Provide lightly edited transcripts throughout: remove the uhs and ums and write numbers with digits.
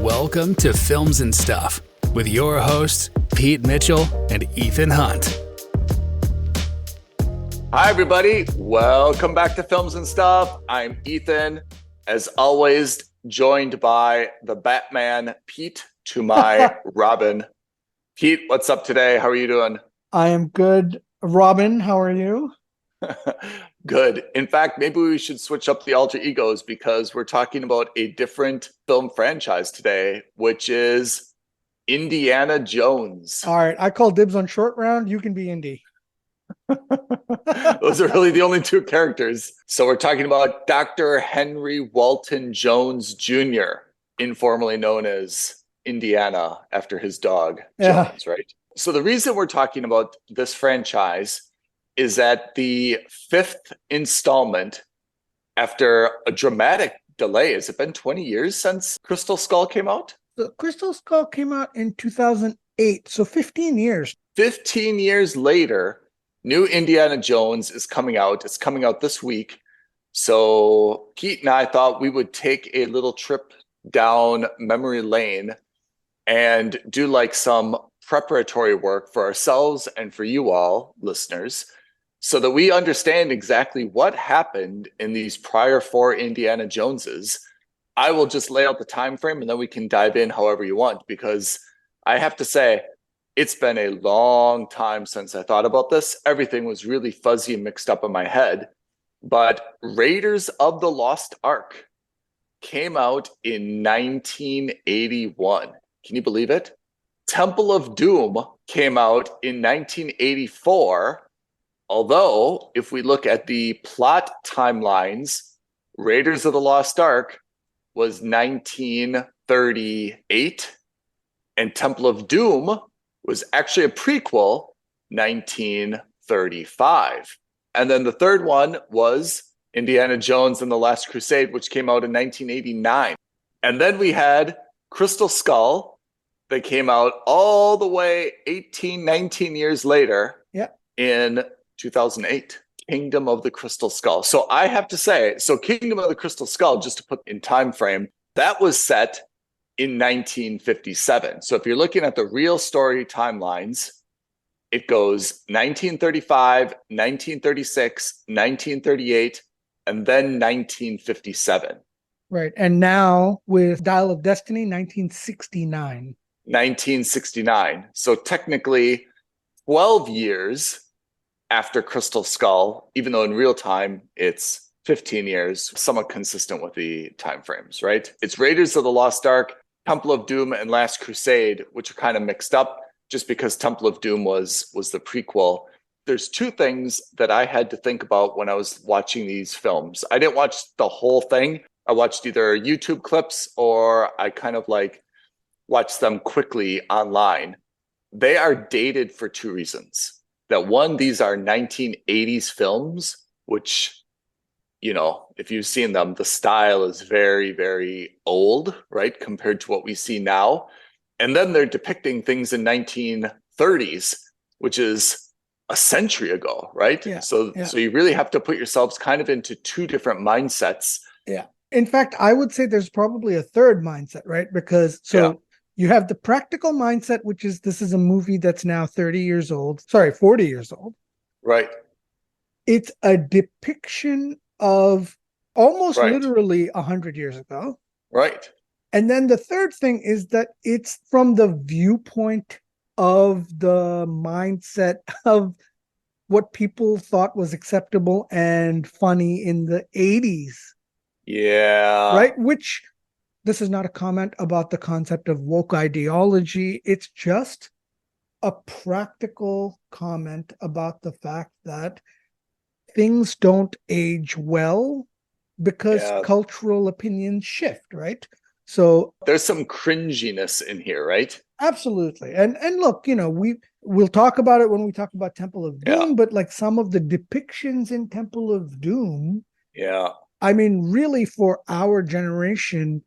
Welcome to Films and Stuff with your hosts, Pete Mitchell and Ethan Hunt. Hi, everybody. Welcome back to Films and Stuff. I'm Ethan, as always, joined by the Batman, Pete, to my Robin. Pete, what's up today? How are you doing? I am good. Robin, how are you? Good. In fact, maybe we should switch up the alter egos because we're talking about a different film franchise today, which is Indiana Jones. All right. I call dibs on short round. You can be Indy. Those are really the only two characters. So we're talking about Dr. Henry Walton Jones Jr., informally known as Indiana after his dog, Jones, right? So the reason we're talking about this franchise is that the fifth installment, after a dramatic delay, has it been 20 years since Crystal Skull came out? The Crystal Skull came out in 2008, so 15 years. 15 years later, new Indiana Jones is coming out. It's coming out this week. So Pete and I thought we would take a little trip down memory lane and do like some preparatory work for ourselves and for you all listeners so that we understand exactly what happened in these prior four Indiana Joneses. I will just lay out the time frame and then we can dive in however you want, because I have to say it's been a long time since I thought about this. Everything was really fuzzy and mixed up in my head. But Raiders of the Lost Ark came out in 1981. Can you believe it? Temple of Doom came out in 1984. Although, if we look at the plot timelines, Raiders of the Lost Ark was 1938, and Temple of Doom was actually a prequel, 1935. And then the third one was Indiana Jones and the Last Crusade, which came out in 1989. And then we had Crystal Skull that came out all the way 19 years later in 2008. Kingdom of the Crystal Skull. So I have to say, Kingdom of the Crystal Skull, just to put in time frame, that was set in 1957. So if you're looking at the real story timelines, it goes 1935, 1936, 1938, and then 1957. Right. And now with Dial of Destiny, 1969. 1969. So technically 12 years after Crystal Skull, even though in real time it's 15 years, somewhat consistent with the time frames, right? It's Raiders of the Lost Ark, Temple of Doom, and Last Crusade, which are kind of mixed up just because Temple of Doom was the prequel. There's two things that I had to think about when I was watching these films. I didn't watch the whole thing. I watched either YouTube clips or I kind of like watched them quickly online. They are dated for two reasons. That one, these are 1980s films, which, you know, if you've seen them, the style is very, very old, right, compared to what we see now. And then they're depicting things in 1930s, which is a century ago, right? Yeah, so you really have to put yourselves kind of into two different mindsets. Yeah. In fact, I would say there's probably a third mindset, right? Because you have the practical mindset, which is this is a movie that's now 40 years old. Right. It's a depiction of almost literally 100 years ago. Right. And then the third thing is that it's from the viewpoint of the mindset of what people thought was acceptable and funny in the 80s. Yeah. Right? Which, this is not a comment about the concept of woke ideology. It's just a practical comment about the fact that things don't age well because cultural opinions shift, right? So there's some cringiness in here, right? Absolutely. And look, you know, we'll talk about it when we talk about Temple of Doom, but like some of the depictions in Temple of Doom, I mean, really for our generation,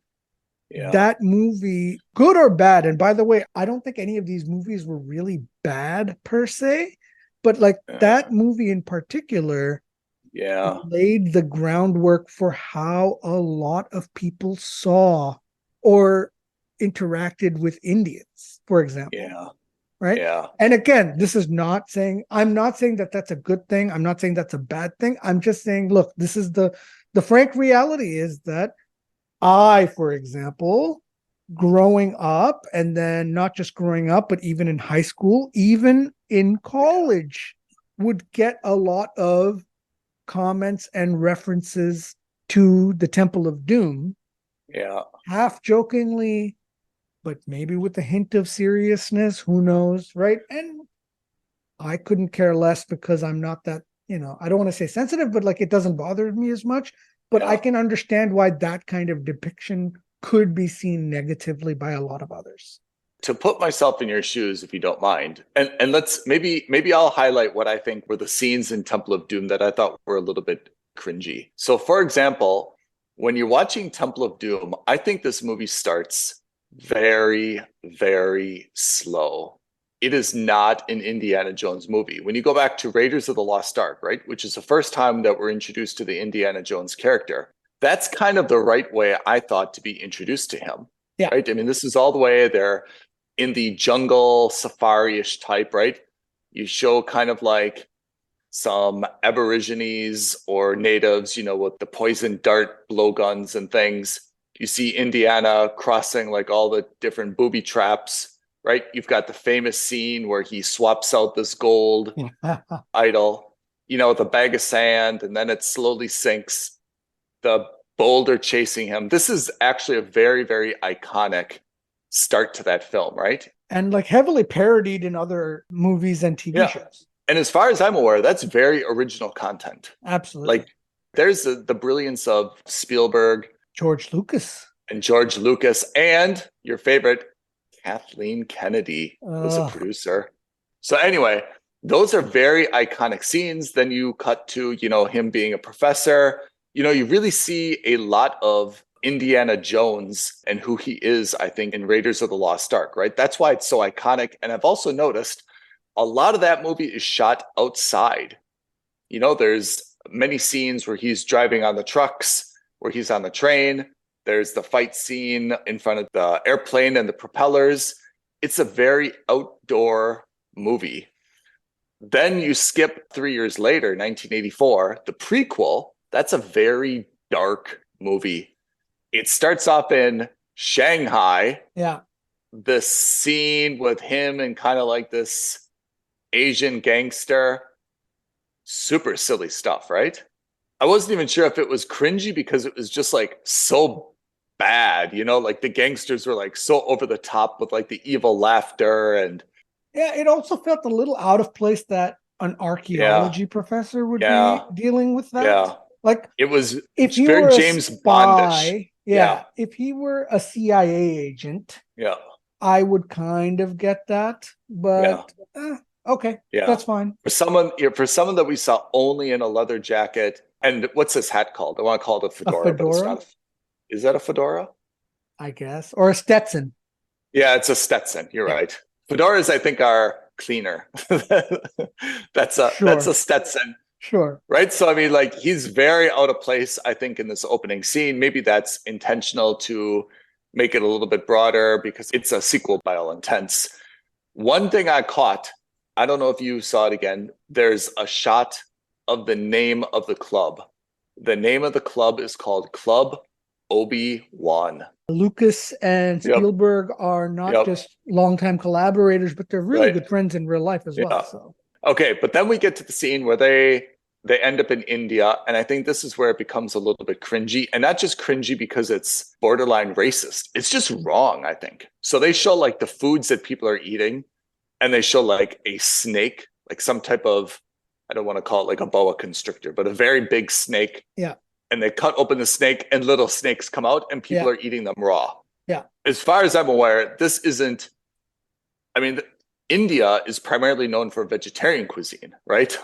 that movie, good or bad, and by the way, I don't think any of these movies were really bad per se, but like that movie in particular laid the groundwork for how a lot of people saw or interacted with Indians, for example. Yeah. Right. Yeah. And again, I'm not saying that that's a good thing. I'm not saying that's a bad thing. I'm just saying, look, this is the frank reality is that for example, growing up, and then not just growing up, but even in high school, even in college, would get a lot of comments and references to the Temple of Doom. Yeah. Half jokingly, but maybe with a hint of seriousness, who knows, right? And I couldn't care less because I'm not that, I don't want to say sensitive, but like it doesn't bother me as much. But I can understand why that kind of depiction could be seen negatively by a lot of others. To put myself in your shoes, if you don't mind, and let's maybe I'll highlight what I think were the scenes in Temple of Doom that I thought were a little bit cringy. So, for example, when you're watching Temple of Doom, I think this movie starts very, very slow. It is not an Indiana Jones movie. When you go back to Raiders of the Lost Ark, right, which is the first time that we're introduced to the Indiana Jones character, that's kind of the right way I thought to be introduced to him. Yeah. Right. I mean, this is all the way there in the jungle safari-ish type, right? You show kind of like some aborigines or natives, with the poison dart blowguns and things. You see Indiana crossing like all the different booby traps, right? You've got the famous scene where he swaps out this gold idol, with a bag of sand, and then it slowly sinks. The boulder chasing him. This is actually a very, very iconic start to that film, right? And like heavily parodied in other movies and TV shows. And as far as I'm aware, that's very original content. Absolutely. Like there's the brilliance of Spielberg, George Lucas, and your favorite, Kathleen Kennedy was a producer. So anyway, those are very iconic scenes. Then you cut to, him being a professor. You really see a lot of Indiana Jones and who he is, I think, in Raiders of the Lost Ark, right? That's why it's so iconic. And I've also noticed a lot of that movie is shot outside. There's many scenes where he's driving on the trucks, where he's on the train. There's the fight scene in front of the airplane and the propellers. It's a very outdoor movie. Then you skip 3 years later, 1984, the prequel. That's a very dark movie. It starts off in Shanghai. Yeah. The scene with him and kind of like this Asian gangster. Super silly stuff, right? I wasn't even sure if it was cringy because it was just like so bad, like the gangsters were like so over the top with like the evil laughter. And yeah, it also felt a little out of place that an archaeology professor would be dealing with that. Yeah. Like it was if you very were James Bondish. Yeah. If he were a CIA agent, I would kind of get that. But okay, that's fine. For someone that we saw only in a leather jacket, and what's this hat called? I want to call it a fedora. But it's not. Is that a fedora? I guess, or a Stetson. Yeah, it's a Stetson. You're right. Fedoras, I think, are cleaner. That's a Stetson. Sure. Right. So, I mean, like, he's very out of place, I think, in this opening scene. Maybe that's intentional to make it a little bit broader because it's a sequel by all intents. One thing I caught, I don't know if you saw it again, there's a shot of the name of the club. The name of the club is called Club Obi-Wan. Lucas and Spielberg are not just longtime collaborators, but they're really good friends in real life as well. So. Okay, but then we get to the scene where they end up in India, and I think this is where it becomes a little bit cringy, and not just cringy because it's borderline racist. It's just wrong, I think. So they show like the foods that people are eating, and they show like a snake, like some type of, I don't want to call it like a boa constrictor, but a very big snake. Yeah. And they cut open the snake and little snakes come out and people are eating them raw. Yeah. As far as I'm aware, this isn't, I mean, India is primarily known for vegetarian cuisine, right?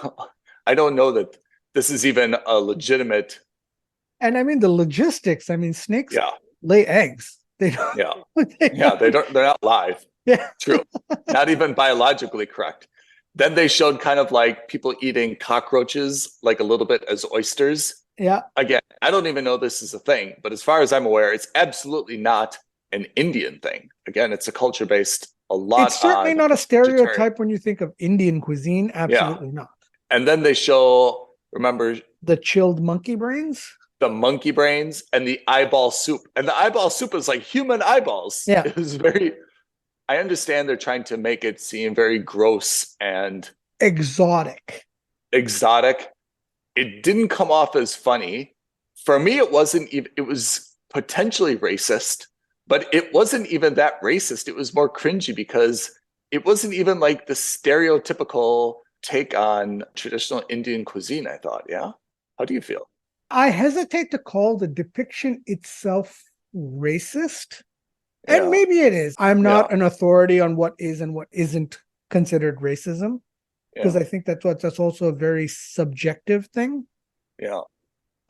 I don't know that this is even a legitimate. And I mean, the logistics, I mean, snakes lay eggs. They don't. They're not live. Yeah. True. Not even biologically correct. Then they showed kind of like people eating cockroaches, like a little bit as oysters. Yeah. Again, I don't even know this is a thing, but as far as I'm aware, it's absolutely not an Indian thing. Again, it's a culture based a lot. It's certainly on not a stereotype vegetarian. when you think of Indian cuisine. Absolutely not. And then they show, remember, the chilled monkey brains, the monkey brains, and the eyeball soup. And the eyeball soup is like human eyeballs. Yeah. It was very, I understand they're trying to make it seem very gross and exotic. It didn't come off as funny. For me, it wasn't even, it was potentially racist, but it wasn't even that racist. It was more cringy because it wasn't even like the stereotypical take on traditional Indian cuisine, I thought. Yeah. How do you feel? I hesitate to call the depiction itself racist. And maybe it is. I'm not an authority on what is and what isn't considered racism, because I think that's also a very subjective thing. Yeah.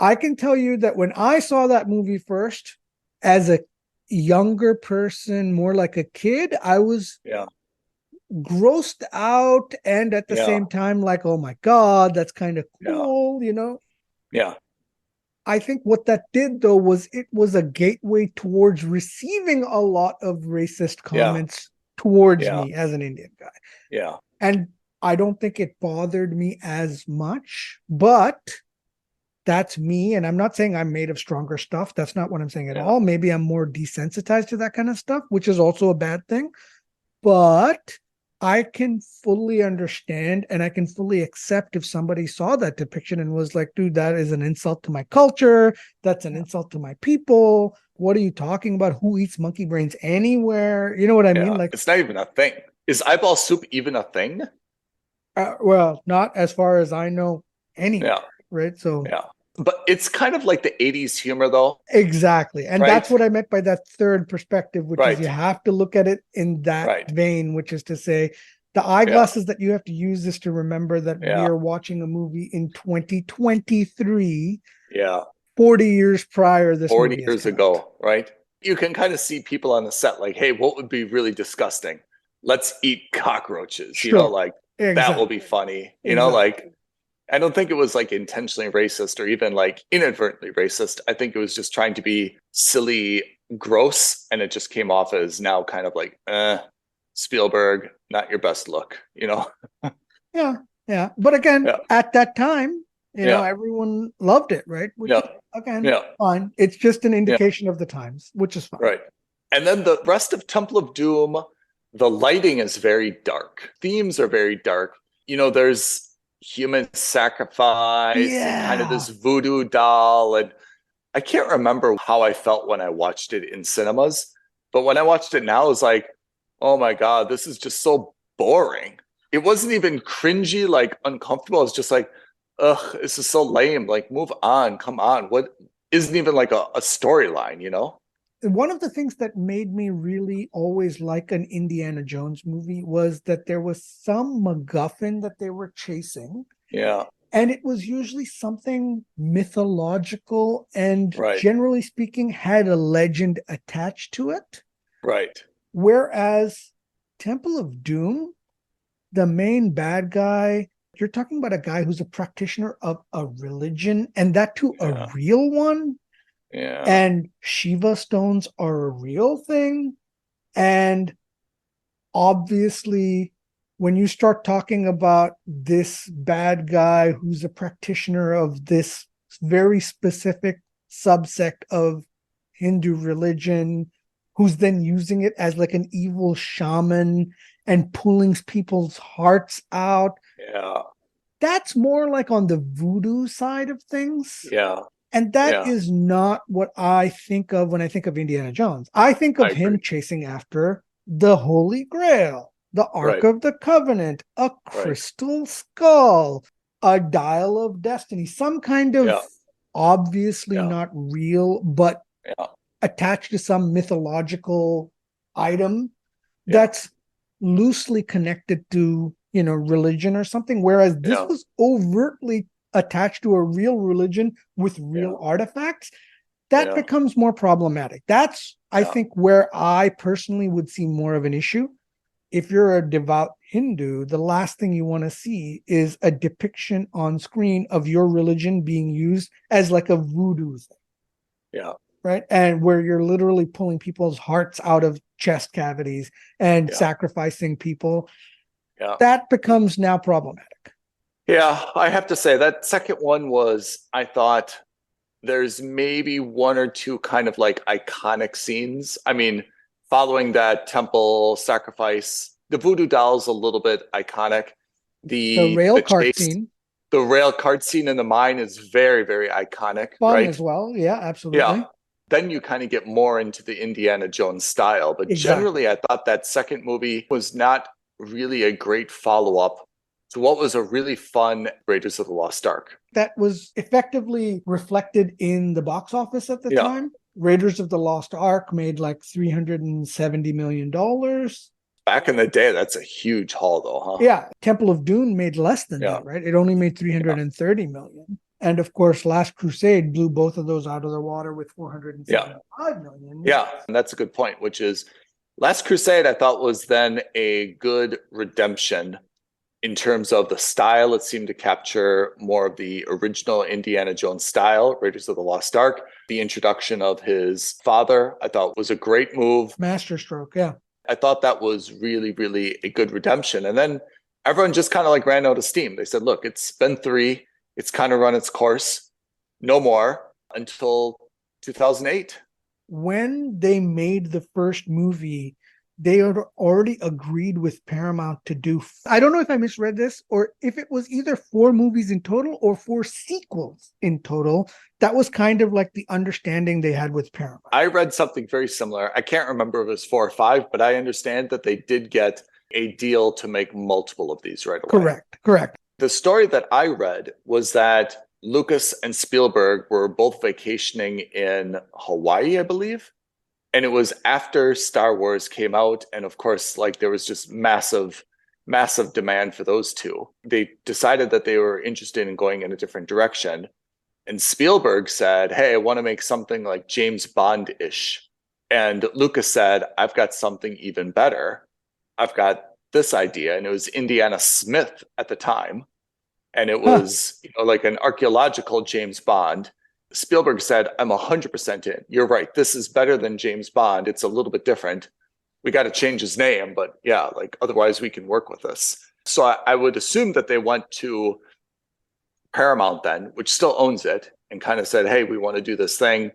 I can tell you that when I saw that movie first, as a younger person, more like a kid, I was grossed out, and at the same time, like, oh my God, that's kind of cool, you know? Yeah. I think what that did, though, was it was a gateway towards receiving a lot of racist comments towards me as an Indian guy. Yeah. And I don't think it bothered me as much, but that's me. And I'm not saying I'm made of stronger stuff. That's not what I'm saying at all. Maybe I'm more desensitized to that kind of stuff, which is also a bad thing. But I can fully understand and I can fully accept if somebody saw that depiction and was like, dude, that is an insult to my culture. That's an insult to my people. What are you talking about? Who eats monkey brains anywhere? You know what I mean? Like, it's not even a thing. Is eyeball soup even a thing? Well, not as far as I know anywhere, right? So but it's kind of like the 80s humor, though. Exactly. And that's what I meant by that third perspective, which is you have to look at it in that vein, which is to say the eyeglasses that you have to use is to remember that we are watching a movie in 2023. 40 years prior. This 40 years ago, right? You can kind of see people on the set like, hey, what would be really disgusting? Let's eat cockroaches. You know, like that will be funny. You know, like I don't think it was like intentionally racist or even like inadvertently racist. I think it was just trying to be silly, gross, and it just came off as now kind of like, Spielberg, not your best look, you know? Yeah. But again, at that time, you know, everyone loved it, right? Which, again, fine. It's just an indication of the times, which is fine. Right. And then the rest of Temple of Doom, the lighting is very dark. Themes are very dark. You know, there's human sacrifice and kind of this voodoo doll. And I can't remember how I felt when I watched it in cinemas, but when I watched it now, I was like, oh my God, this is just so boring. It wasn't even cringy, like uncomfortable. It's just like, ugh, this is so lame. Like, move on, come on. What isn't even like a storyline, you know? One of the things that made me really always like an Indiana Jones movie was that there was some MacGuffin that they were chasing. Yeah. And it was usually something mythological and generally speaking had a legend attached to it. Right. Whereas Temple of Doom, the main bad guy, you're talking about a guy who's a practitioner of a religion, and that too a real one. Yeah. And Shiva stones are a real thing. And obviously, when you start talking about this bad guy who's a practitioner of this very specific subsect of Hindu religion, who's then using it as like an evil shaman and pulling people's hearts out. Yeah. That's more like on the voodoo side of things. Yeah. And that is not what I think of when I think of Indiana Jones. I think of him chasing after the Holy Grail, the Ark of the Covenant, a crystal skull, a dial of destiny, some kind of obviously not real, but attached to some mythological item that's loosely connected to, you know, religion or something. Whereas this was overtly attached to a real religion with real artifacts, that becomes more problematic. That's, I think, where I personally would see more of an issue. If you're a devout Hindu, the last thing you want to see is a depiction on screen of your religion being used as like a voodoo thing. Yeah. right? And where you're literally pulling people's hearts out of chest cavities and sacrificing people. Yeah. That becomes now problematic. Yeah, I have to say that second one was, I thought there's maybe one or two kind of like iconic scenes. I mean, following that temple sacrifice, the voodoo doll's a little bit iconic. The rail cart scene. The rail cart scene in the mine is very, very iconic. Fun right? as well. Yeah, absolutely. Yeah. Then you kind of get more into the Indiana Jones style. But generally, I thought that second movie was not really a great follow-up to what was a really fun Raiders of the Lost Ark. That was effectively reflected in the box office at the time. Raiders of the Lost Ark made like $370 million. Back in the day, that's a huge haul though, huh? Yeah. Temple of Doom made less than that, right? It only made $330 million. And of course, Last Crusade blew both of those out of the water with $475 million. Yeah, and that's a good point, which is Last Crusade, I thought, was then a good redemption in terms of the style. It seemed to capture more of the original Indiana Jones style, Raiders of the Lost Ark. The introduction of his father, I thought, was a great move. Masterstroke, yeah. I thought that was really, really a good redemption. And then everyone just kind of like ran out of steam. They said, look, it's been 3. It's kind of run its course. No more until 2008. When they made the first movie, they had already agreed with Paramount to do, I don't know if I misread this, or if it was either 4 movies in total or 4 sequels in total. That was kind of like the understanding they had with Paramount. I read something very similar. I can't remember if it was 4 or 5, but I understand that they did get a deal to make multiple of these right away. Correct. The story that I read was that Lucas and Spielberg were both vacationing in Hawaii, I believe. And it was after Star Wars came out. And of course, like there was just massive demand for those two. They decided that they were interested in going in a different direction. And Spielberg said, hey, I want to make something like James Bond-ish. And Lucas said, I've got something even better. I've got this idea. And it was Indiana Smith at the time. And it was like an archaeological James Bond. Spielberg said, I'm 100% in. You're right. This is better than James Bond. It's a little bit different. We got to change his name, but yeah, like otherwise we can work with this. So I would assume that they went to Paramount then, which still owns it, and kind of said, hey, we want to do this thing.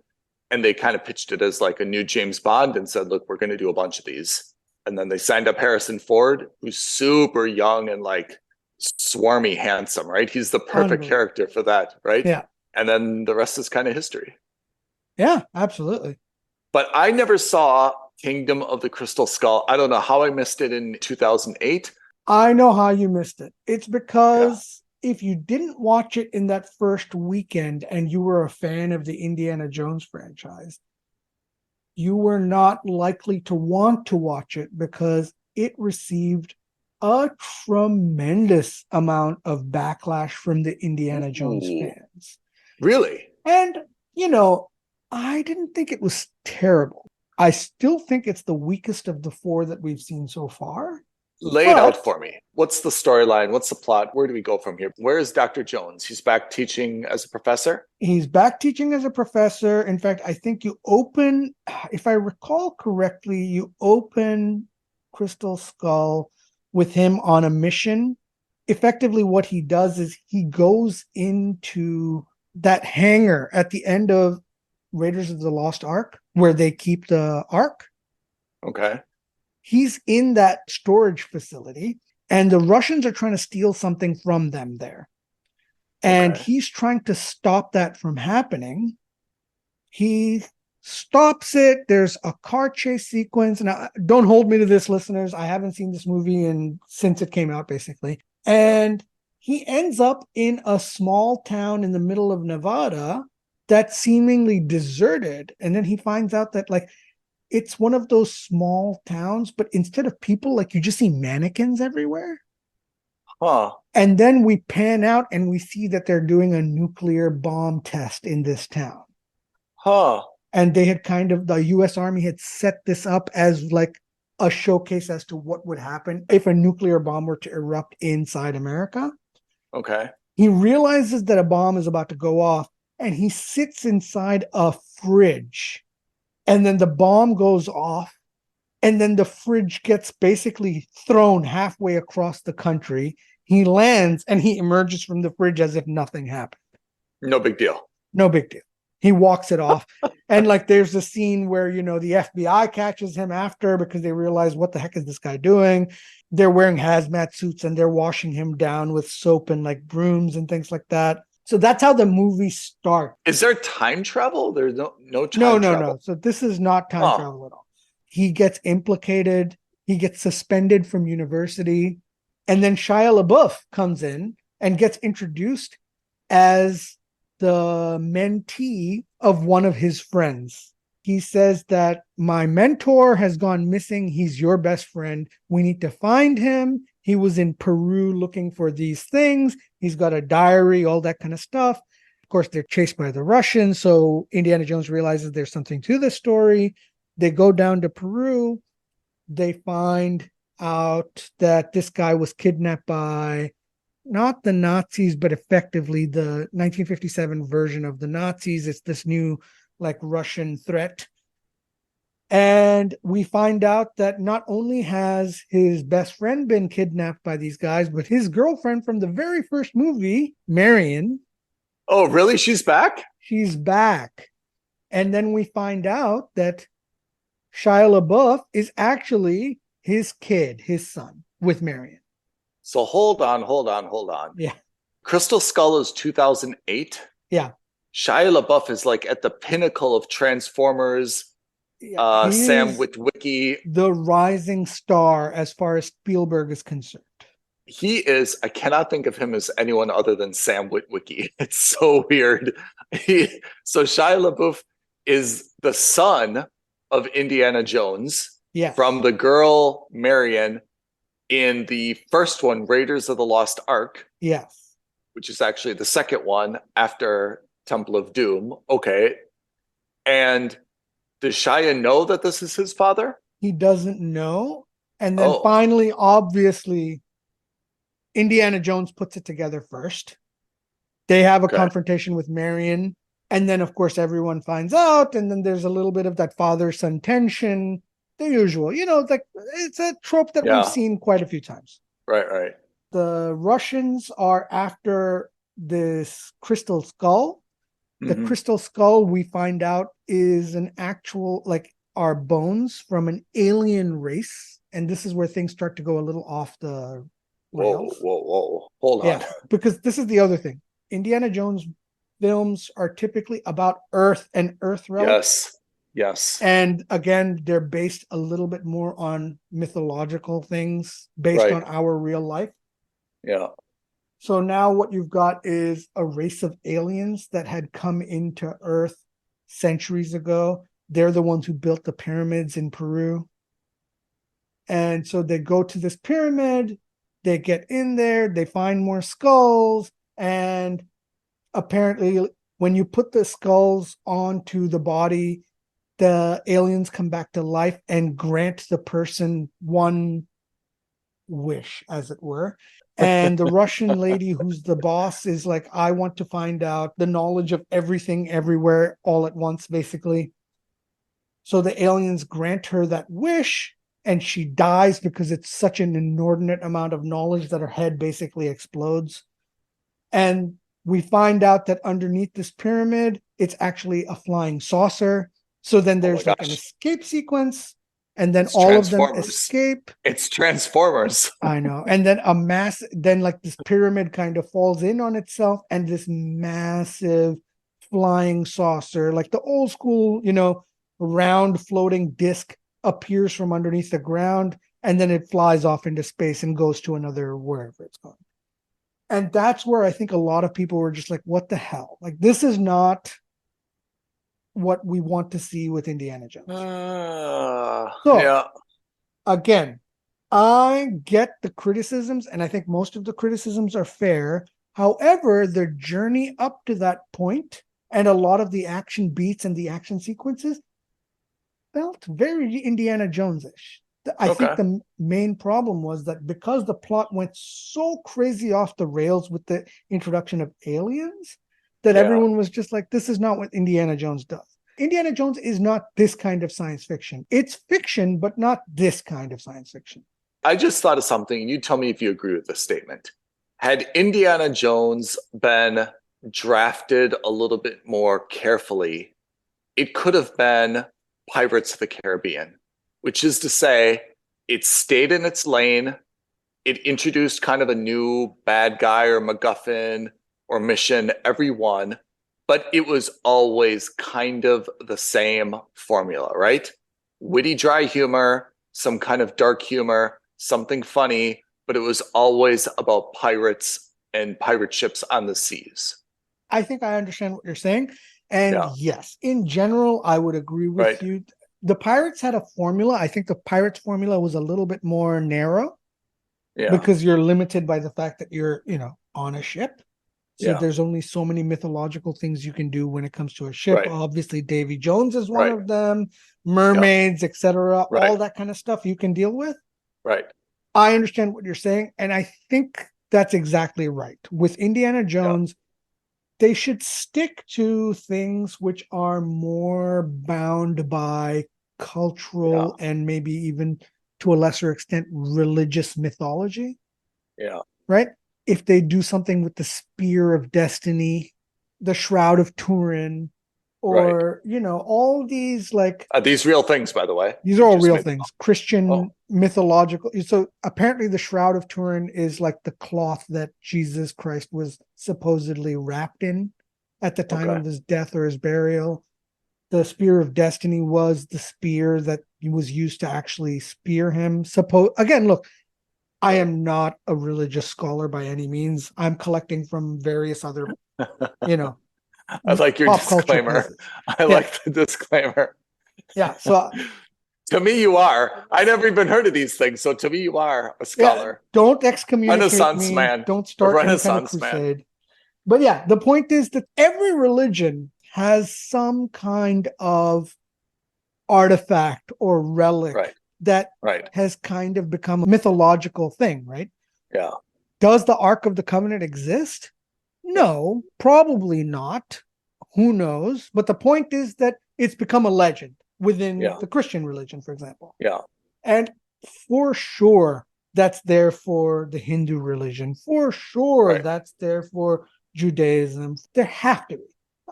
And they kind of pitched it as like a new James Bond and said, look, we're going to do a bunch of these. And then they signed up Harrison Ford, who's super young and like swarmy handsome, right? He's the perfect character for that, right? Yeah. And then the rest is kind of history. Yeah, absolutely. But I never saw Kingdom of the Crystal Skull. I don't know how I missed it in 2008. I know how you missed it. It's because if you didn't watch it in that first weekend and you were a fan of the Indiana Jones franchise, you were not likely to want to watch it because it received a tremendous amount of backlash from the Indiana Jones fans. Really? And, I didn't think it was terrible. I still think it's the weakest of the 4 that we've seen so far. Lay it out for me. What's the storyline? What's the plot? Where do we go from here? Where is Dr. Jones? He's back teaching as a professor? He's back teaching as a professor. In fact, I think you open, if I recall correctly, you open Crystal Skull with him on a mission. Effectively, what he does is he goes into that hangar at the end of Raiders of the Lost Ark, where they keep the Ark. Okay. He's in that storage facility, and the Russians are trying to steal something from them there. And he's trying to stop that from happening. He stops it. There's a car chase sequence. Now, don't hold me to this, listeners. I haven't seen this movie since it came out, basically. And he ends up in a small town in the middle of Nevada that's seemingly deserted. And then he finds out that, like, it's one of those small towns, but instead of people, like, you just see mannequins everywhere. Huh. And then we pan out and we see that they're doing a nuclear bomb test in this town. Huh. And they had the U.S. Army had set this up as like a showcase as to what would happen if a nuclear bomb were to erupt inside America. Okay. He realizes that a bomb is about to go off, and he sits inside a fridge and then the bomb goes off, and then the fridge gets basically thrown halfway across the country. He lands and he emerges from the fridge as if nothing happened. No big deal. No big deal. He walks it off. And like there's a scene where, the FBI catches him after because they realize, what the heck is this guy doing? They're wearing hazmat suits and they're washing him down with soap and like brooms and things like that. So that's how the movie starts. Is there time travel? There's no time travel. No. So this is not time travel at all. He gets implicated. He gets suspended from university. And then Shia LaBeouf comes in and gets introduced as the mentee of one of his friends. He says that my mentor has gone missing. He's your best friend. We need to find him. He was in Peru looking for these things. He's got a diary, all that kind of stuff. Of course, they're chased by the Russians. So Indiana Jones realizes there's something to this story. They go down to Peru. They find out that this guy was kidnapped by not the Nazis, but effectively the 1957 version of the Nazis. It's this new like Russian threat. And we find out that not only has his best friend been kidnapped by these guys, but his girlfriend from the very first movie, Marion. Oh, really? She's back? She's back. And then we find out that Shia LaBeouf is actually his kid, his son, with Marion. So hold on. Yeah. Crystal Skull is 2008. Yeah. Shia LaBeouf is like at the pinnacle of Transformers. Sam Witwicky, the rising star as far as Spielberg is concerned. He is. I cannot think of him as anyone other than Sam Witwicky. It's so weird. So Shia LaBeouf is the son of Indiana Jones. Yes. From the girl Marion in the first one, Raiders of the Lost Ark. Yes. Which is actually the second one after Temple of Doom. Okay. And does Shia know that this is his father? He doesn't know. And then finally, obviously, Indiana Jones puts it together first. They have a confrontation with Marion. And then, of course, everyone finds out. And then there's a little bit of that father-son tension. The usual. It's a trope that we've seen quite a few times. Right. The Russians are after this crystal skull. The crystal skull, we find out, is an actual, are bones from an alien race. And this is where things start to go a little off the rails. Whoa. Hold on. Because this is the other thing. Indiana Jones films are typically about Earth and Earth relics. Yes. And again, they're based a little bit more on mythological things based on our real life. Yeah. So now what you've got is a race of aliens that had come into Earth centuries ago. They're the ones who built the pyramids in Peru. And so they go to this pyramid, they get in there, they find more skulls, and apparently when you put the skulls onto the body, the aliens come back to life and grant the person one wish, as it were. And the Russian lady who's the boss is like, I want to find out the knowledge of everything everywhere all at once, basically. So the aliens grant her that wish, and she dies because it's such an inordinate amount of knowledge that her head basically explodes. And we find out that underneath this pyramid, it's actually a flying saucer. So then there's an escape sequence. And then all of them escape. It's Transformers. I know. And then this pyramid kind of falls in on itself, and this massive flying saucer, like the old school, round floating disc, appears from underneath the ground, and then it flies off into space and goes to another wherever it's going. And that's where I think a lot of people were just like, what the hell? Like, this is not what we want to see with Indiana Jones. Again, I get the criticisms, and I think most of the criticisms are fair. However, the journey up to that point and a lot of the action beats and the action sequences felt very Indiana Jones-ish. I think the main problem was that because the plot went so crazy off the rails with the introduction of aliens, that everyone was just like, this is not what Indiana Jones does. Indiana Jones is not this kind of science fiction. It's fiction, but not this kind of science fiction. I just thought of something, and you tell me if you agree with this statement. Had Indiana Jones been drafted a little bit more carefully, it could have been Pirates of the Caribbean, which is to say, it stayed in its lane. It introduced kind of a new bad guy or MacGuffin or mission every one, but it was always kind of the same formula, right? Witty, dry humor, some kind of dark humor, something funny, but it was always about pirates and pirate ships on the seas. I think I understand what you're saying. And yes, in general, I would agree with you. The Pirates had a formula. I think the Pirates formula was a little bit more narrow because you're limited by the fact that you're, on a ship. So there's only so many mythological things you can do when it comes to a ship. Obviously, Davy Jones is one of them, mermaids, etc. All that kind of stuff you can deal with. Right. I understand what you're saying. And I think that's exactly right. With Indiana Jones, they should stick to things which are more bound by cultural and maybe even to a lesser extent religious mythology. Yeah. Right? If they do something with the Spear of Destiny, the Shroud of Turin, or all these are these real things, by the way? These are all real things. Christian mythological. So apparently the Shroud of Turin is like the cloth that Jesus Christ was supposedly wrapped in at the time of his death or his burial. The Spear of Destiny was the spear that was used to actually spear him. Again, look, I am not a religious scholar by any means. I'm collecting from various other, I like your disclaimer. I like the disclaimer. Yeah. So to me, you are. I never even heard of these things. So to me, you are a scholar. Don't excommunicate Renaissance me. Man. Don't start any kind of crusade. Man. But yeah, the point is that every religion has some kind of artifact or relic that has kind of become a mythological thing, right? Yeah. Does the Ark of the Covenant exist? No, probably not. Who knows? But the point is that it's become a legend within the Christian religion, for example. Yeah. And for sure, that's there for the Hindu religion. For sure, that's there for Judaism. There have to be.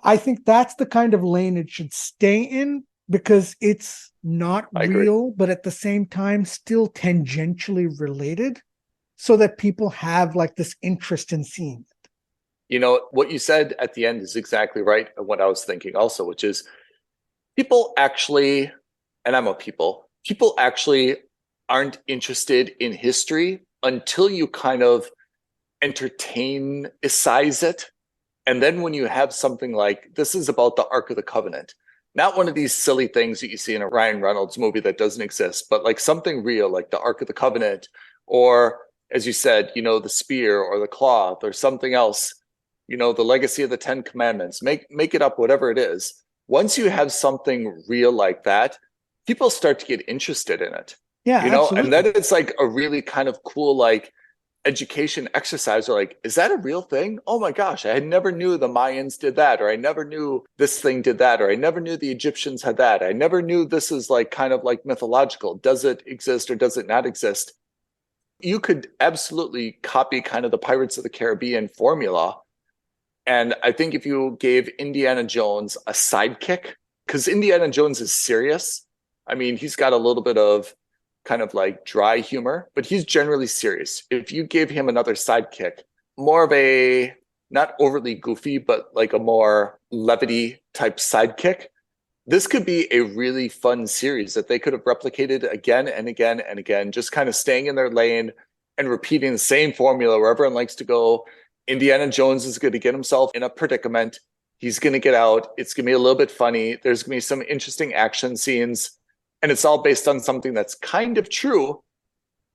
I think that's the kind of lane it should stay in because it's not real, but at the same time, still tangentially related so that people have like this interest in seeing it. What you said at the end is exactly right. And what I was thinking also, which is people actually, and I'm a people actually aren't interested in history until you kind of entertainicize it. And then when you have something like, this is about the Ark of the Covenant, not one of these silly things that you see in a Ryan Reynolds movie that doesn't exist, but like something real, like the Ark of the Covenant, or as you said, the spear or the cloth or something else, the legacy of the 10 Commandments, make it up, whatever it is. Once you have something real like that, people start to get interested in it. Yeah, absolutely. And then it's like a really kind of cool, like, education exercise. Or like, is that a real thing? Oh my gosh, I never knew the Mayans did that, or I never knew this thing did that, or I never knew the Egyptians had that. I never knew this is like kind of like mythological. Does it exist or does it not exist? You could absolutely copy kind of the Pirates of the Caribbean formula. And I think if you gave Indiana Jones a sidekick, because Indiana Jones is serious. I mean, he's got a little bit of kind of like dry humor, but he's generally serious. If you gave him another sidekick, more of a, not overly goofy, but like a more levity type sidekick, this could be a really fun series that they could have replicated again and again and again, just kind of staying in their lane and repeating the same formula where everyone likes to go. Indiana Jones is going to get himself in a predicament. He's going to get out. It's going to be a little bit funny. There's going to be some interesting action scenes. And it's all based on something that's kind of true.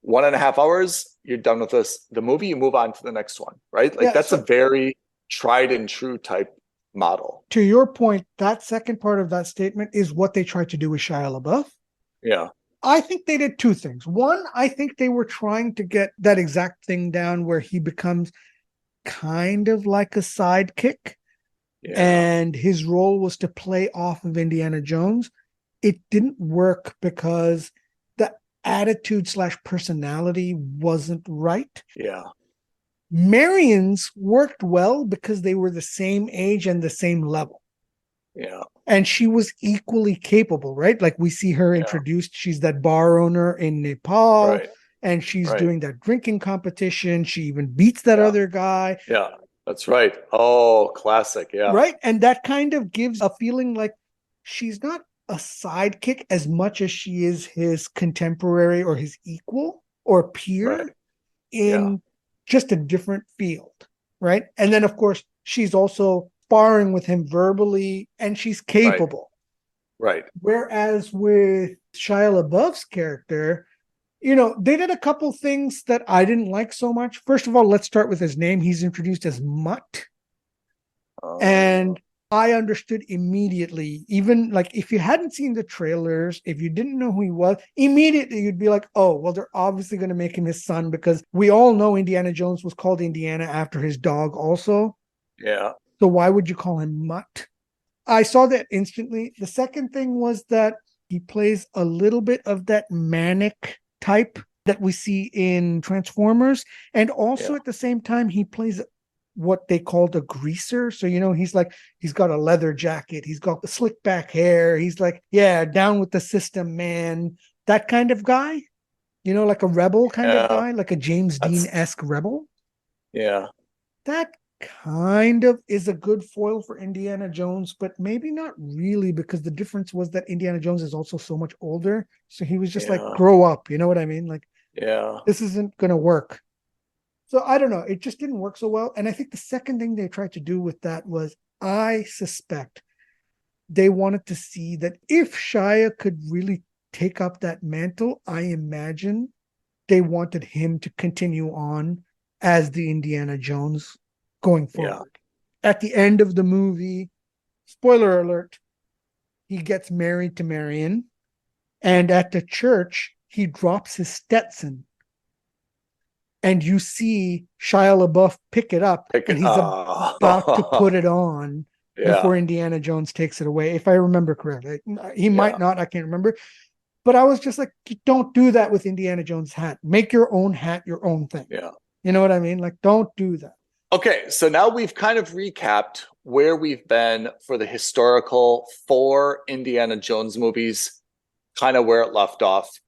1.5 hours, you're done with the movie, you move on to the next one, right? Like that's a very tried and true type model. To your point, that second part of that statement is what they tried to do with Shia LaBeouf. Yeah. I think they did two things. One, I think they were trying to get that exact thing down where he becomes kind of like a sidekick. and his role was to play off of Indiana Jones. It didn't work because the attitude / personality wasn't right. Yeah. Marion's worked well because they were the same age and the same level. Yeah. And she was equally capable, right? Like we see her introduced. She's that bar owner in Nepal, and she's doing that drinking competition. She even beats that other guy. Yeah, that's right. Oh, classic. Yeah. Right. And that kind of gives a feeling like she's not a sidekick as much as she is his contemporary or his equal or peer in just a different field. Right. And then, of course, she's also sparring with him verbally, and she's capable. Right. Whereas with Shia LaBeouf's character, you know, they did a couple things that I didn't like so much. First of all, let's start with his name. He's introduced as Mutt. And I understood immediately, even like if you hadn't seen the trailers, if you didn't know who he was, immediately you'd be like, oh, well, they're obviously going to make him his son, because we all know Indiana Jones was called Indiana after his dog also. Yeah. So why would you call him Mutt? I saw that instantly. The second thing was that he plays a little bit of that manic type that we see in Transformers. And also at the same time, he plays what they called a greaser. So, you know, he's got a leather jacket. He's got the slick back hair. He's like, yeah, down with the system, man. That kind of guy, you know, like a rebel kind of guy, like a James Dean-esque rebel. Yeah. That kind of is a good foil for Indiana Jones, but maybe not really, because the difference was that Indiana Jones is also so much older. So he was just like, grow up. You know what I mean? Like, this isn't going to work. So I don't know. It just didn't work so well. And I think the second thing they tried to do with that was, I suspect they wanted to see that if Shia could really take up that mantle, I imagine they wanted him to continue on as the Indiana Jones going forward. At the end of the movie, spoiler alert, he gets married to Marion, and at the church, he drops his Stetson. And you see Shia LaBeouf pick it up, and he's about to put it on before Indiana Jones takes it away, if I remember correctly. He might not, I can't remember. But I was just like, don't do that with Indiana Jones' hat. Make your own hat your own thing. Yeah. You know what I mean? Like, don't do that. Okay, so now we've kind of recapped where we've been for the historical 4 Indiana Jones movies, kind of where it left off.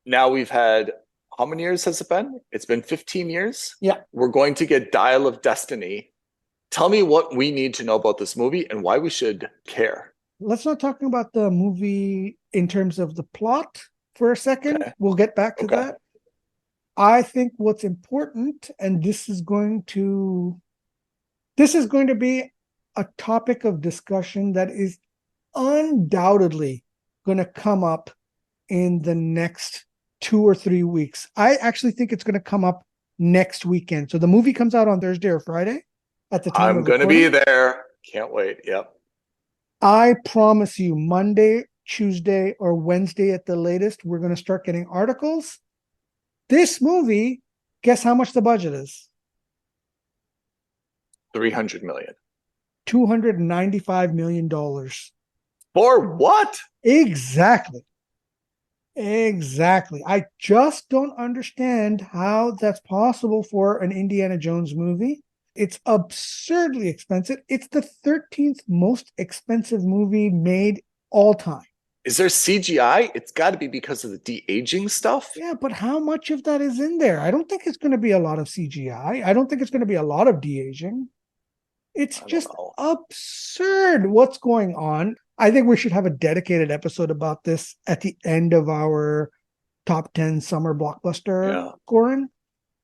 Now we've had, how many years has it been? It's been 15 years? Yeah. We're going to get Dial of Destiny. Tell me what we need to know about this movie and why we should care. Let's not talk about the movie in terms of the plot for a second. Okay. We'll get back to that. I think what's important, and this is going to be a topic of discussion that is undoubtedly going to come up in the next 2 or 3 weeks. I actually think it's going to come up next weekend. So the movie comes out on Thursday or Friday at the time I'm going to be there. Can't wait. Yep. I promise you, Monday, Tuesday, or Wednesday at the latest, we're going to start getting articles. This movie, guess how much the budget is? $300 million. $295 million. For what? Exactly. I just don't understand how that's possible for an Indiana Jones movie. It's absurdly expensive. It's the 13th most expensive movie made all time. Is there CGI? It's got to be because of the de-aging stuff. Yeah, but how much of that is in there? I don't think it's going to be a lot of CGI. I don't think it's going to be a lot of de-aging. It's just absurd what's going on. I think we should have a dedicated episode about this at the end of our top 10 summer blockbuster scoring.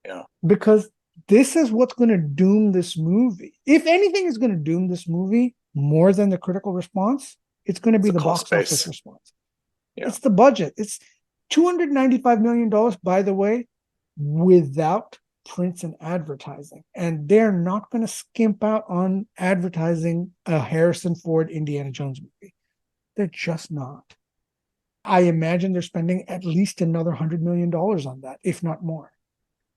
Yeah. Because this is what's going to doom this movie. If anything is going to doom this movie more than the critical response, it's going to be the box office response. Yeah. It's the budget. It's $295 million, by the way, without prints and advertising. And they're not going to skimp out on advertising a Harrison Ford Indiana Jones movie. They're just not. I imagine they're spending at least another $100 million on that, if not more.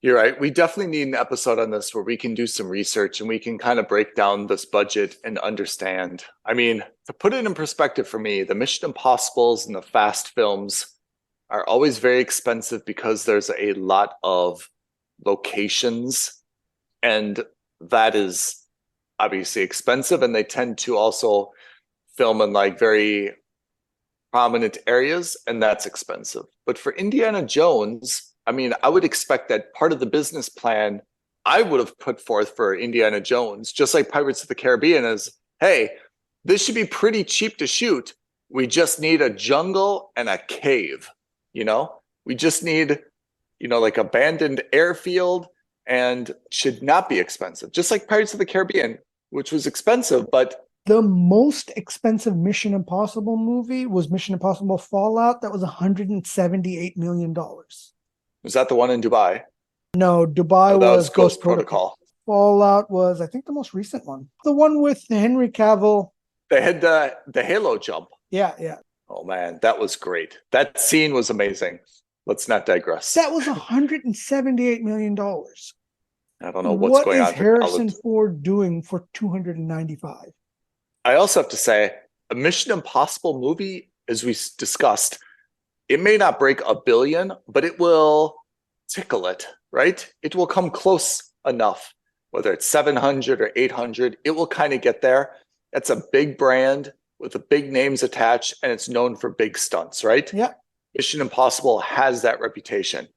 You're right. We definitely need an episode on this where we can do some research and we can kind of break down this budget and understand. I mean, to put it in perspective for me, the Mission Impossibles and the fast films are always very expensive because there's a lot of locations, and that is obviously expensive, and they tend to also film in like very prominent areas, and that's expensive. But for Indiana Jones, I mean, I would expect that part of the business plan I would have put forth for Indiana Jones, just like Pirates of the Caribbean, is, hey, this should be pretty cheap to shoot. We just need a jungle and a cave, you know? We just need, you know, like abandoned airfield, and should not be expensive. Just like Pirates of the Caribbean, which was expensive, but the most expensive Mission Impossible movie was Mission Impossible Fallout. That was $178 million. Was that the one in Dubai? No, Dubai was Ghost Protocol. Fallout was, I think, the most recent one. The one with Henry Cavill. They had the Halo jump. Yeah, yeah. Oh, man, that was great. That scene was amazing. Let's not digress. That was $178 million. I don't know what's going on. What is Harrison Ford doing for $295? I also have to say, a Mission Impossible movie, as we discussed, it may not break $1 billion, but it will tickle it, right? It will come close enough, whether it's 700 or 800, it will kind of get there. It's a big brand with the big names attached, and it's known for big stunts, right? Yeah. Mission Impossible has that reputation.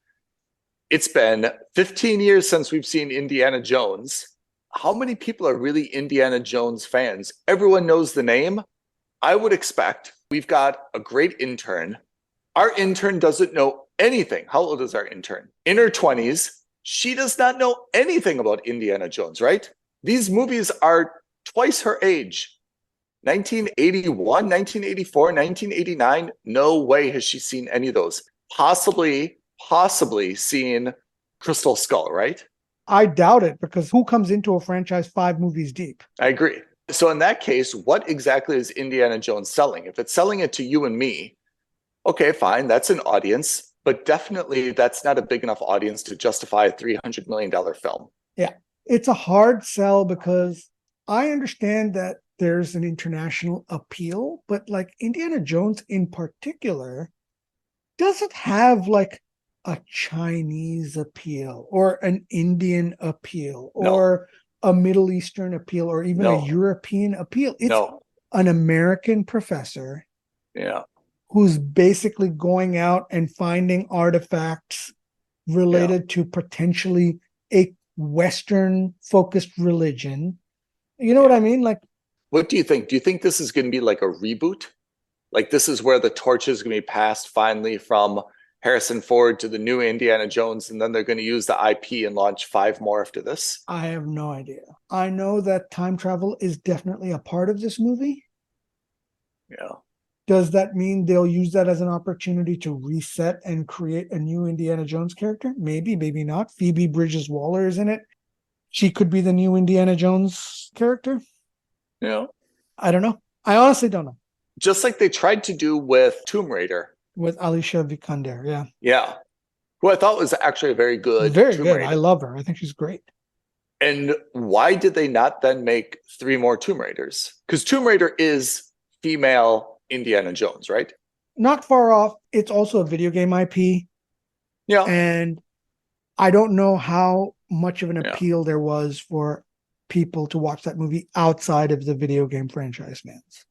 It's been 15 years since we've seen Indiana Jones. How many people are really Indiana Jones fans? Everyone knows the name. I would expect we've got a great intern. Our intern doesn't know anything. How old is our intern? In her 20s. She does not know anything about Indiana Jones, right? These movies are twice her age. 1981, 1984, 1989. No way has she seen any of those. Possibly seen Crystal Skull, right? I doubt it, because who comes into a franchise 5 movies deep? I agree. So in that case, what exactly is Indiana Jones selling? If it's selling it to you and me, okay, fine, that's an audience, but definitely that's not a big enough audience to justify a $300 million film. Yeah, it's a hard sell, because I understand that there's an international appeal, but like Indiana Jones in particular doesn't have like a Chinese appeal or an Indian appeal or a Middle Eastern appeal or even a European appeal. It's an American professor who's basically going out and finding artifacts related to potentially a Western focused religion. You know what I mean? Like, what do you think? Do you think this is going to be like a reboot? Like this is where the torch is going to be passed finally from Harrison Ford to the new Indiana Jones, and then they're going to use the IP and launch 5 more after this? I have no idea. I know that time travel is definitely a part of this movie. Yeah. Does that mean they'll use that as an opportunity to reset and create a new Indiana Jones character? Maybe, maybe not. Phoebe Bridges-Waller is in it. She could be the new Indiana Jones character. Yeah. I don't know. I honestly don't know. Just like they tried to do with Tomb Raider. With Alicia Vikander, yeah. Yeah. Who I thought was actually a very good Very Tomb good. Raider. I love her. I think she's great. And why did they not then make 3 more Tomb Raiders? Because Tomb Raider is female Indiana Jones, right? Not far off. It's also a video game IP. Yeah. And I don't know how much of an appeal there was for people to watch that movie outside of the video game franchise fans.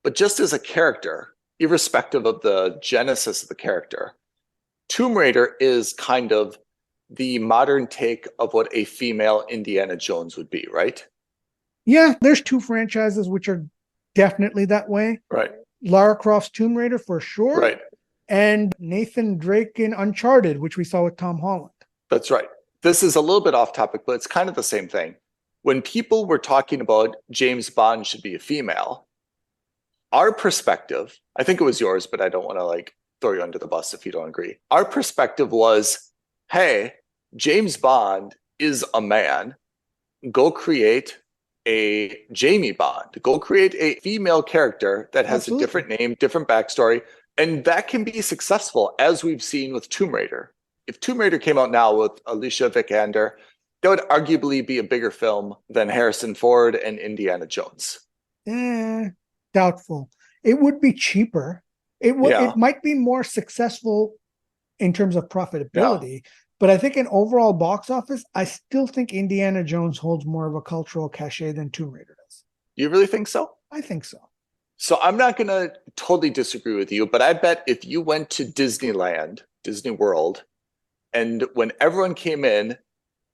But just as a character, irrespective of the genesis of the character, Tomb Raider is kind of the modern take of what a female Indiana Jones would be, right? Yeah, there's 2 franchises which are definitely that way. Right. Lara Croft's Tomb Raider for sure. Right. And Nathan Drake in Uncharted, which we saw with Tom Holland. That's right. This is a little bit off topic, but it's kind of the same thing. When people were talking about James Bond should be a female, our perspective, I think it was yours, but I don't want to like throw you under the bus if you don't agree. Our perspective was, hey, James Bond is a man. Go create a Jamie Bond. Go create a female character that has a different name, different backstory. And that can be successful, as we've seen with Tomb Raider. if Tomb Raider came out now with Alicia Vikander, that would arguably be a bigger film than Harrison Ford and Indiana Jones. Doubtful. It would be cheaper. It might be more successful in terms of profitability, but I think in overall box office, I still think Indiana Jones holds more of a cultural cachet than Tomb Raider does. You really think so? I think so. So I'm not going to totally disagree with you, but I bet if you went to Disneyland, Disney World, and when everyone came in,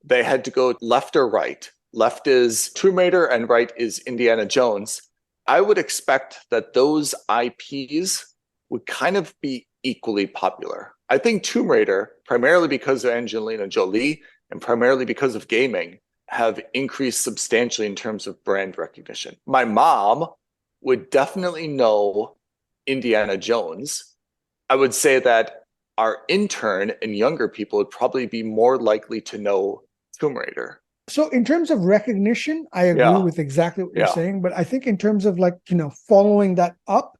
they had to go left or right. Left is Tomb Raider and right is Indiana Jones. I would expect that those IPs would kind of be equally popular. I think Tomb Raider, primarily because of Angelina Jolie and primarily because of gaming, have increased substantially in terms of brand recognition. My mom would definitely know Indiana Jones. I would say that our intern and younger people would probably be more likely to know Tomb Raider. So in terms of recognition, I agree with exactly what you're saying. But I think in terms of following that up,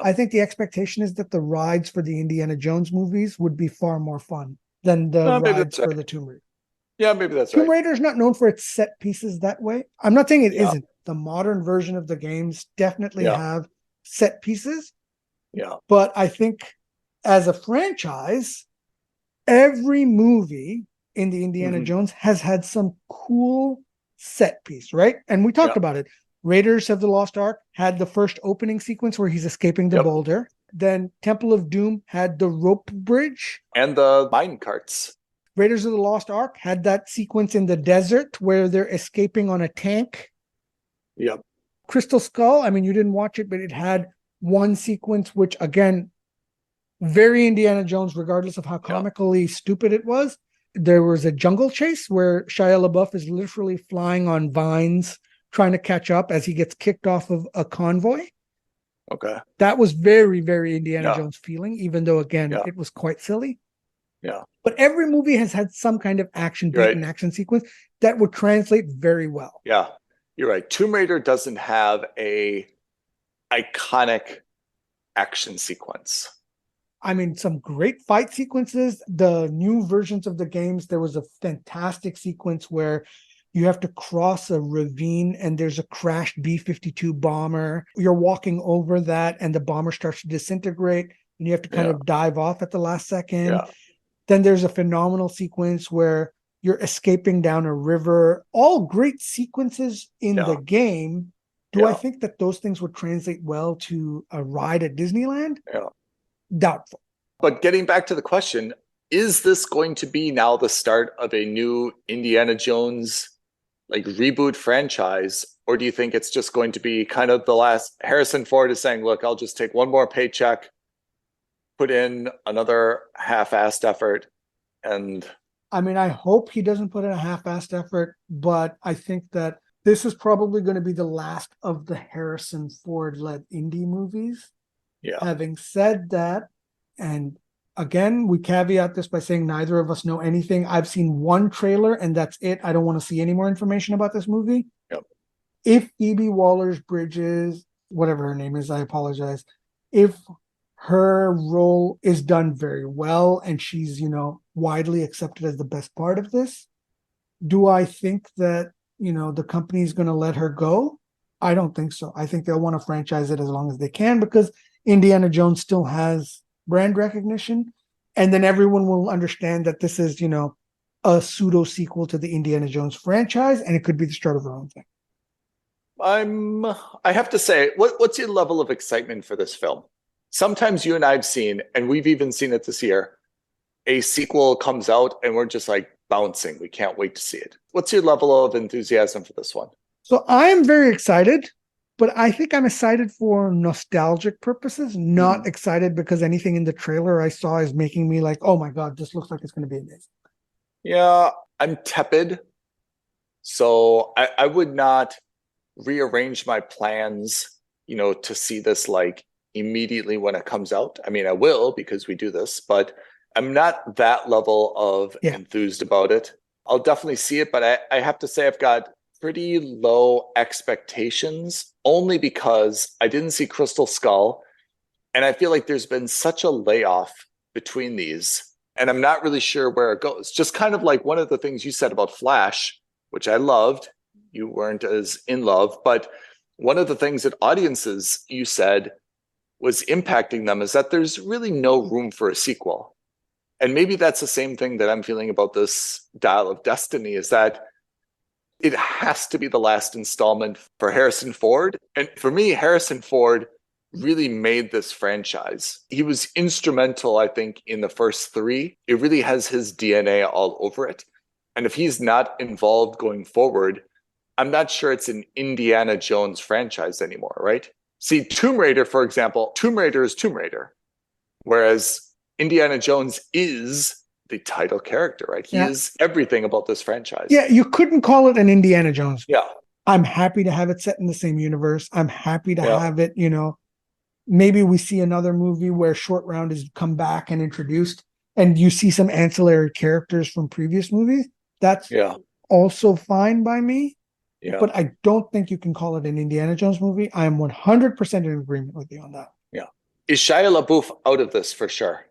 I think the expectation is that the rides for the Indiana Jones movies would be far more fun than the rides for the Tomb Raider. Yeah, maybe that's Tomb Raider is not known for its set pieces that way. I'm not saying it isn't. The modern version of the games definitely have set pieces. Yeah. But I think as a franchise, every movie in the Indiana Jones has had some cool set piece, right? And we talked about it. Raiders of the Lost Ark had the first opening sequence where he's escaping the boulder. Then Temple of Doom had the rope bridge. And the mine carts. Raiders of the Lost Ark had that sequence in the desert where they're escaping on a tank. Yep. Crystal Skull, I mean, you didn't watch it, but it had one sequence which, again, very Indiana Jones, regardless of how comically stupid it was. There was a jungle chase where Shia LaBeouf is literally flying on vines trying to catch up as he gets kicked off of a convoy. Okay. That was very, very Indiana Jones feeling, even though, again, it was quite silly. Yeah. But every movie has had some kind of action beat and action sequence that would translate very well. Yeah, you're right. Tomb Raider doesn't have a iconic action sequence. I mean, some great fight sequences. The new versions of the games, there was a fantastic sequence where you have to cross a ravine and there's a crashed B-52 bomber. You're walking over that and the bomber starts to disintegrate and you have to kind of dive off at the last second. Yeah. Then there's a phenomenal sequence where you're escaping down a river. All great sequences in the game. Do I think that those things would translate well to a ride at Disneyland? Yeah. Doubtful. But getting back to the question, is this going to be now the start of a new Indiana Jones reboot franchise? Or do you think it's just going to be kind of the last? Harrison Ford is saying, look, I'll just take one more paycheck, put in another half-assed effort, and I mean, I hope he doesn't put in a half-assed effort, but I think that this is probably going to be the last of the Harrison Ford-led indie movies. Yeah. Having said that, and again, we caveat this by saying neither of us know anything. I've seen one trailer and that's it. I don't want to see any more information about this movie. Yep. If Phoebe Waller-Bridges, whatever her name is, I apologize. If her role is done very well and she's, widely accepted as the best part of this, do I think that, the company is going to let her go? I don't think so. I think they'll want to franchise it as long as they can because Indiana Jones still has brand recognition. And then everyone will understand that this is, a pseudo sequel to the Indiana Jones franchise, and it could be the start of her own thing. I have to say, what's your level of excitement for this film? Sometimes you and I have seen, and we've even seen it this year, a sequel comes out and we're just bouncing. We can't wait to see it. What's your level of enthusiasm for this one? So I am very excited, but I think I'm excited for nostalgic purposes, not excited because anything in the trailer I saw is making me oh my God, this looks like it's going to be amazing. Yeah, I'm tepid. So I would not rearrange my plans, to see this immediately when it comes out. I mean, I will because we do this, but I'm not that level of enthused about it. I'll definitely see it, but I have to say I've got pretty low expectations only because I didn't see Crystal Skull. And I feel like there's been such a layoff between these. And I'm not really sure where it goes. Just kind of like one of the things you said about Flash, which I loved. You weren't as in love, but one of the things that audiences, you said, was impacting them is that there's really no room for a sequel. And maybe that's the same thing that I'm feeling about this Dial of Destiny, is that it has to be the last installment for Harrison Ford. And for me, Harrison Ford really made this franchise. He was instrumental, I think, in the first three. It really has his DNA all over it. And if he's not involved going forward, I'm not sure it's an Indiana Jones franchise anymore, right? See, Tomb Raider, for example, Tomb Raider is Tomb Raider, whereas Indiana Jones is the title character, right? He is everything about this franchise. Yeah, you couldn't call it an Indiana Jones. Yeah. I'm happy to have it set in the same universe. I'm happy to have it, maybe we see another movie where Short Round has come back and introduced, and you see some ancillary characters from previous movies. That's also fine by me. Yeah. But I don't think you can call it an Indiana Jones movie. I am 100% in agreement with you on that. Yeah. Is Shia LaBeouf out of this for sure?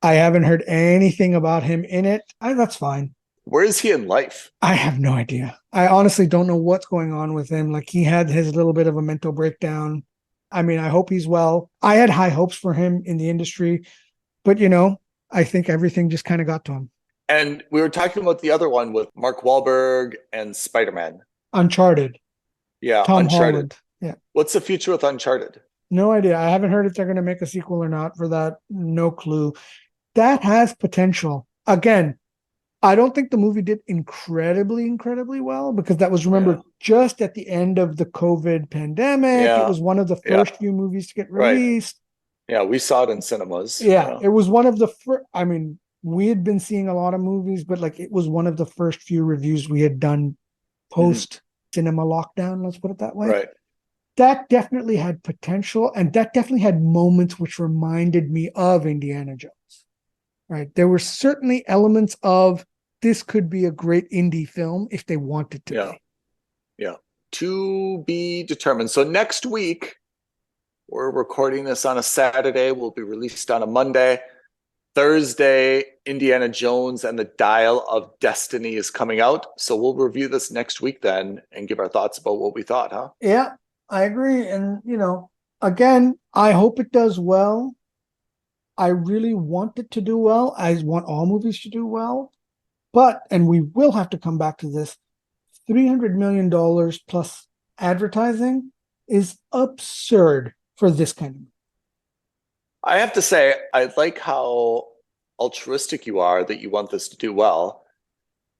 I haven't heard anything about him in it. That's fine. Where is he in life? I have no idea. I honestly don't know what's going on with him. Like, he had his little bit of a mental breakdown. I mean, I hope he's well. I had high hopes for him in the industry, but I think everything just kind of got to him. And we were talking about the other one with Mark Wahlberg and Spider-Man. Uncharted. Yeah, Tom Uncharted. Holland. Yeah. What's the future with Uncharted? No idea. I haven't heard if they're going to make a sequel or not for that. No clue. That has potential. Again, I don't think the movie did incredibly well, because that was, remember, just at the end of the COVID pandemic. It was one of the first few movies to get released. Right. Yeah, we saw it in cinemas. Yeah, it was one of the first. I mean, we had been seeing a lot of movies, but like, it was one of the first few reviews we had done post cinema lockdown, let's put it that way. Right. That definitely had potential, and that definitely had moments which reminded me of Indiana Jones. Right. There were certainly elements of this could be a great indie film if they wanted to be. Yeah. To be determined. So next week, we're recording this on a Saturday. Will be released on a Monday. Thursday, Indiana Jones and the Dial of Destiny is coming out. So we'll review this next week then and give our thoughts about what we thought, huh? Yeah, I agree. And, again, I hope it does well. I really want it to do well. I want all movies to do well. But, and we will have to come back to this, $300 million plus advertising is absurd for this kind of movie. I have to say, I like how altruistic you are that you want this to do well.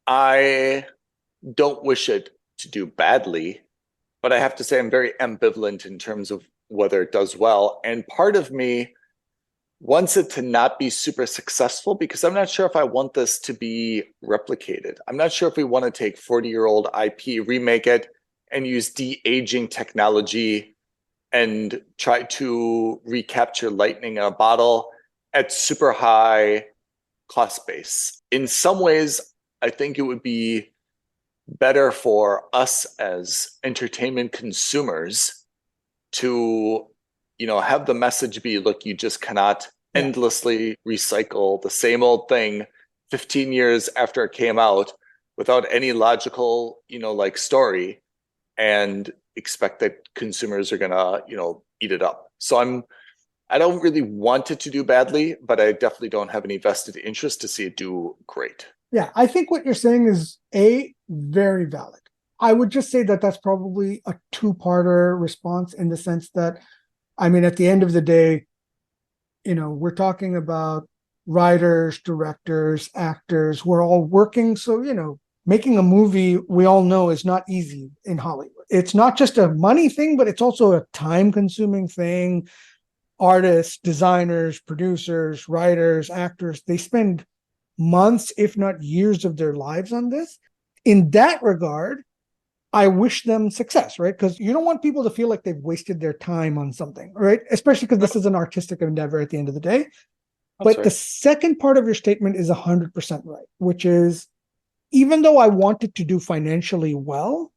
I don't wish it to do badly, but I have to say I'm very ambivalent in terms of whether it does well. And part of me wants it to not be super successful, because I'm not sure if I want this to be replicated. I'm not sure if we want to take 40-year-old IP, remake it, and use de-aging technology and try to recapture lightning in a bottle at super high cost base. In some ways, I think it would be better for us as entertainment consumers to have the message be, look, you just cannot endlessly recycle the same old thing 15 years after it came out without any logical, story, and expect that consumers are gonna, eat it up. So I don't really want it to do badly, but I definitely don't have any vested interest to see it do great. Yeah, I think what you're saying is very valid. I would just say that that's probably a two-parter response, in the sense that, I mean, at the end of the day, we're talking about writers, directors, actors. We're all working. So, making a movie, we all know, is not easy in Hollywood. It's not just a money thing, but it's also a time-consuming thing. Artists, designers, producers, writers, actors, they spend months, if not years, of their lives on this. In that regard, I wish them success, right? Because you don't want people to feel like they've wasted their time on something, right? Especially because this is an artistic endeavor at the end of the day. But the second part of your statement is 100% right, which is, even though I want it to do financially well,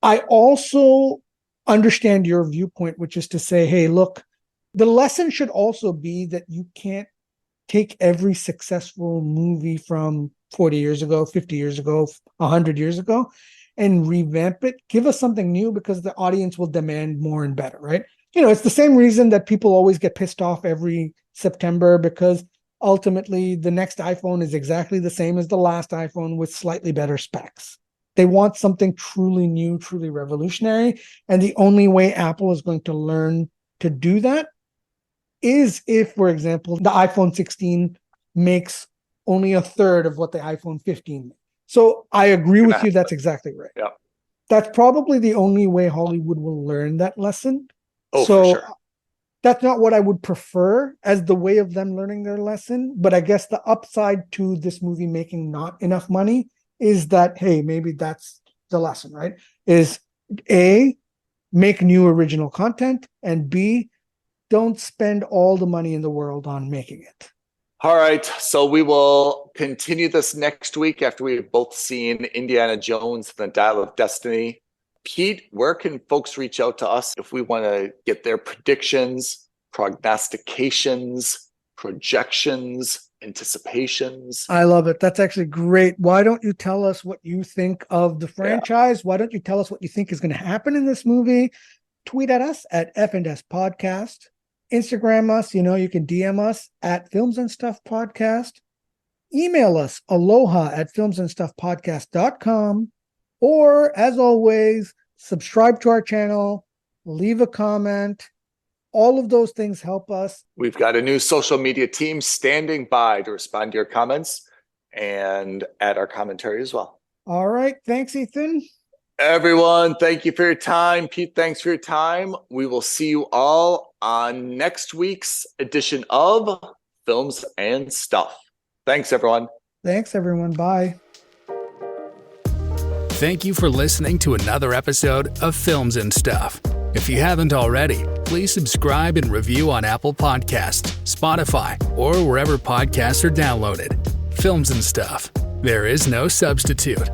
I also understand your viewpoint, which is to say, hey, look, the lesson should also be that you can't take every successful movie from 40 years ago, 50 years ago, 100 years ago, and revamp it, give us something new, because the audience will demand more and better, right? It's the same reason that people always get pissed off every September, because ultimately the next iPhone is exactly the same as the last iPhone with slightly better specs. They want something truly new, truly revolutionary. And the only way Apple is going to learn to do that is if, for example, the iPhone 16 makes only a third of what the iPhone 15 makes. So I agree with you. That's exactly right. Yeah. That's probably the only way Hollywood will learn that lesson. Oh, so for sure. That's not what I would prefer as the way of them learning their lesson. But I guess the upside to this movie making not enough money is that, hey, maybe that's the lesson, right? Is A, make new original content, and B, don't spend all the money in the world on making it. All right. So we will continue this next week after we've both seen Indiana Jones and the Dial of Destiny. Pete, where can folks reach out to us if we want to get their predictions, prognostications, projections, anticipations? I love it. That's actually great. Why don't you tell us what you think of the franchise? Yeah. Why don't you tell us what you think is going to happen in this movie? Tweet at us at F&S Podcast. Instagram us. You can DM us at Films and Stuff Podcast. Email us aloha@filmsandstuffpodcast.com. Or, as always, subscribe to our channel, leave a comment. All of those things help us. We've got a new social media team standing by to respond to your comments and add our commentary as well. All right. Thanks, Ethan. Everyone, thank you for your time. Pete, thanks for your time. We will see you all on next week's edition of Films and Stuff. Thanks, everyone. Thanks, everyone. Bye. Thank you for listening to another episode of Films and Stuff. If you haven't already, please subscribe and review on Apple Podcasts, Spotify, or wherever podcasts are downloaded. Films and Stuff. There is no substitute.